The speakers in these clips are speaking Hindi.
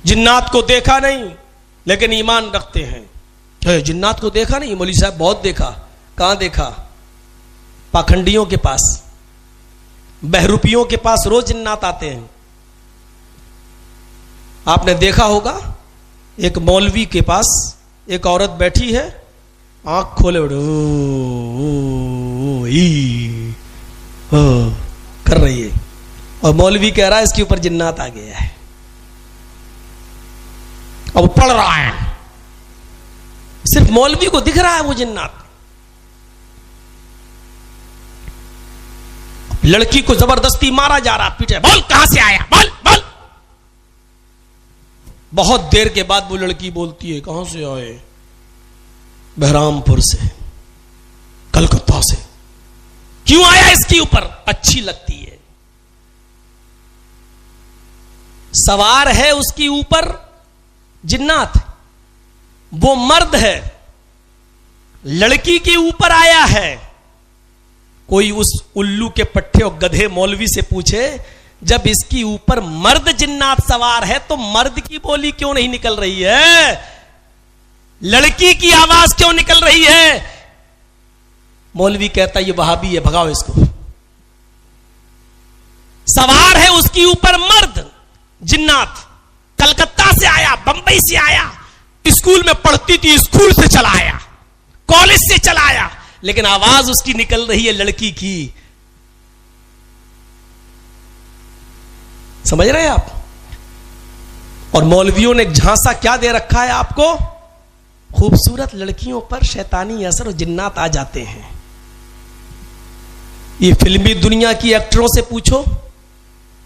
जिन्नात को देखा नहीं लेकिन ईमान रखते हैं। जिन्नात को देखा नहीं मौलवी साहब, बहुत देखा। कहां देखा? पाखंडियों के पास, बहरूपियों के पास रोज जिन्नात आते हैं। आपने देखा होगा एक मौलवी के पास एक औरत बैठी है, आंख खोले कर रही है और मौलवी कह रहा है इसके ऊपर जिन्नात आ गया है। अब पढ़ रहा है, सिर्फ मौलवी को दिख रहा है वो जिन्नात। लड़की को जबरदस्ती मारा जा रहा, पीटे, बोल कहां से आया, बोल बोल। बहुत देर के बाद वो लड़की बोलती है, कहां से आए? बहरामपुर से, कलकत्ता से। क्यों आया इसके ऊपर? अच्छी लगती है। सवार है उसके ऊपर जिन्नात, वो मर्द है, लड़की के ऊपर आया है। कोई उस उल्लू के पट्टे और गधे मौलवी से पूछे, जब इसके ऊपर मर्द जिन्नात सवार है तो मर्द की बोली क्यों नहीं निकल रही है? लड़की की आवाज क्यों निकल रही है? मौलवी कहता ये वहाबी है, भगाओ इसको। सवार है उसके ऊपर मर्द जिन्नात, कलकत्ता से आया, बंबई से आया, स्कूल में पढ़ती थी, स्कूल से चला आया, कॉलेज से चला आया, लेकिन आवाज उसकी निकल रही है लड़की की। समझ रहे हैं आप? और मौलवियों ने झांसा क्या दे रखा है आपको? खूबसूरत लड़कियों पर शैतानी असर और जिन्नात आ जाते हैं। ये फिल्मी दुनिया की एक्टरों से पूछो,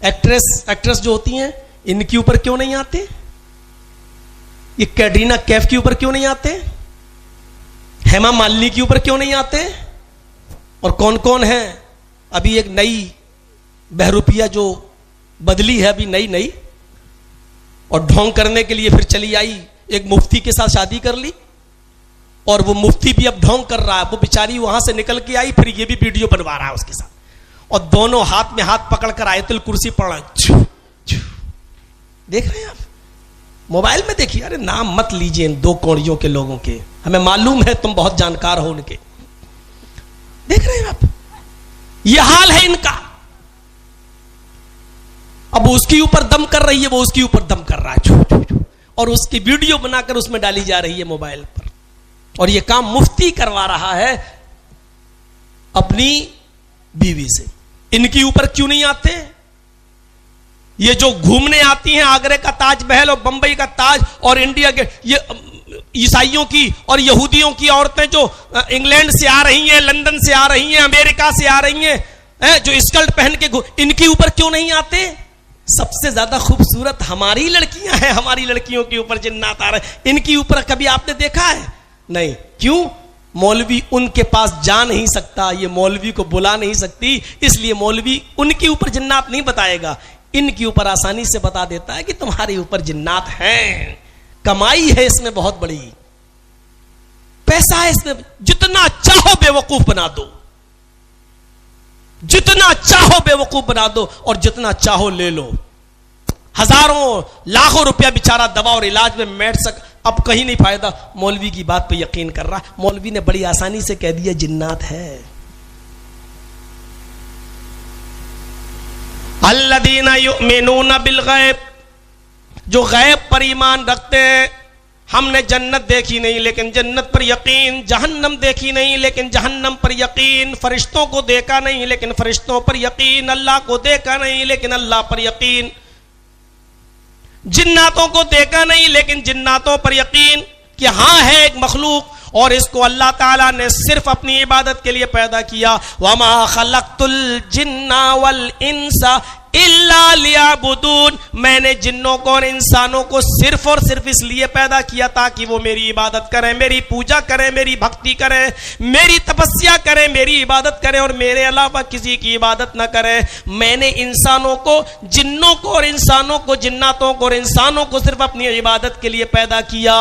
एक्ट्रेस जो होती हैं, इनके ऊपर क्यों नहीं आते? ये कैटरीना कैफ के ऊपर क्यों नहीं आते? हेमा मालिनी के ऊपर क्यों नहीं आते? और कौन कौन है? अभी एक नई बहरूपिया जो बदली है, अभी नई, और ढोंग करने के लिए फिर चली आई, एक मुफ्ती के साथ शादी कर ली, और वो मुफ्ती भी अब ढोंग कर रहा है। वो बेचारी वहां से निकल के आई, फिर ये भी वीडियो बनवा रहा है उसके साथ, और दोनों हाथ में हाथ पकड़कर आयतुल कुर्सी पढ़ रहा है। देख रहे हैं आप? मोबाइल में देखिए। अरे नाम मत लीजिए इन दो कौड़ियों के लोगों के, हमें मालूम है तुम बहुत जानकार हो उनके। देख रहे हैं आप? यह हाल है इनका। अब उसके ऊपर दम कर रही है, वो उसके ऊपर दम कर रहा है, और उसकी वीडियो बनाकर उसमें डाली जा रही है मोबाइल पर। और यह काम मुफ्ती करवा रहा है अपनी बीवी से। इनके ऊपर क्यों नहीं आते? ये जो घूमने आती हैं, आगरे का ताजमहल और बंबई का ताज और इंडिया के, ये ईसाइयों की और यहूदियों की औरतें जो इंग्लैंड से आ रही हैं, लंदन से आ रही हैं, अमेरिका से आ रही हैं, जो स्कर्ट पहन के, इनके ऊपर क्यों नहीं आते? सबसे ज्यादा खूबसूरत हमारी लड़कियां हैं, हमारी लड़कियों के ऊपर जिन्नात आ रहे हैं। इनके ऊपर कभी आपने देखा है? नहीं। क्यों? मौलवी उनके पास जा नहीं सकता, ये मौलवी को बुला नहीं सकती, इसलिए मौलवी उनके ऊपर जिन्नात नहीं बताएगा। इनके ऊपर आसानी से बता देता है कि तुम्हारे ऊपर जिन्नात हैं। कमाई है इसमें बहुत बड़ी, पैसा है इसमें। जितना चाहो बेवकूफ बना दो, जितना चाहो बेवकूफ बना दो, और जितना चाहो ले लो। हजारों लाखों रुपया बेचारा दवा और इलाज में बैठ सक, अब कहीं नहीं फायदा। मौलवी की बात पे यकीन कर रहा। मौलवी ने बड़ी आसानी से कह दिया जिन्नात है। अल्लदीना युमिनूना बिल गैब, जो गैब पर ईमान रखते हैं। हमने जन्नत देखी नहीं लेकिन जन्नत पर यकीन, जहन्नम देखी नहीं लेकिन जहन्नम पर यकीन, फरिश्तों को देखा नहीं लेकिन फरिश्तों पर यकीन, अल्लाह को देखा नहीं लेकिन अल्लाह पर यकीन, जिन्नातों को देखा नहीं लेकिन जिन्नातों पर यकीन कि हाँ है एक मखलूक और इसको अल्लाह ताला ने सिर्फ अपनी इबादत के लिए पैदा किया। वमा खलक़तुल जिन्ना वल इंसा इल्ला लियाबुदून, मैंने जिन्नों को और इंसानों को सिर्फ और सिर्फ इसलिए पैदा किया ताकि वो मेरी इबादत करें, मेरी पूजा करें, मेरी भक्ति करें, मेरी तपस्या करें, मेरी इबादत करें और मेरे अलावा किसी की इबादत न करें। मैंने इंसानों को, जिन्नों को और इंसानों को, जिन्नातों को और इंसानों को सिर्फ अपनी इबादत के लिए पैदा किया।